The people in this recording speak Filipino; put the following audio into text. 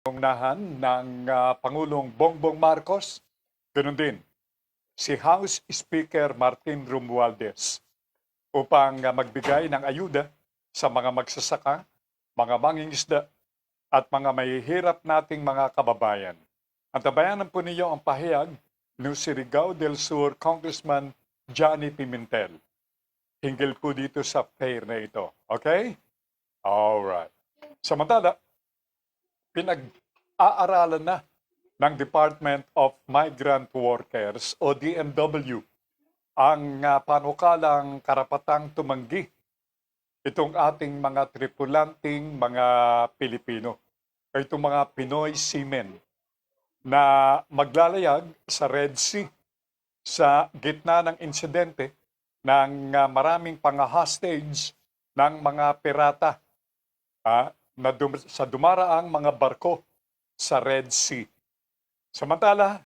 Unahan ng Pangulong Bongbong Marcos, ganoon din si House Speaker Martin Romualdez upang magbigay ng ayuda sa mga magsasaka, mga mangingisda at mga mahihirap nating mga kababayan. Antabayanan po ninyo ang pahayag ni Surigao del Sur Congressman Johnny Pimentel. Hinggil po dito sa fair na ito. Okay? Alright. Samantala, pinag-aaralan na ng Department of Migrant Workers o DMW ang panukalang karapatang tumanggi itong ating mga tripulanting mga Pilipino o itong mga Pinoy seamen na maglalayag sa Red Sea sa gitna ng insidente ng maraming pang-hostage ng mga pirata sa dumaraang mga barko sa Red Sea. Samantala,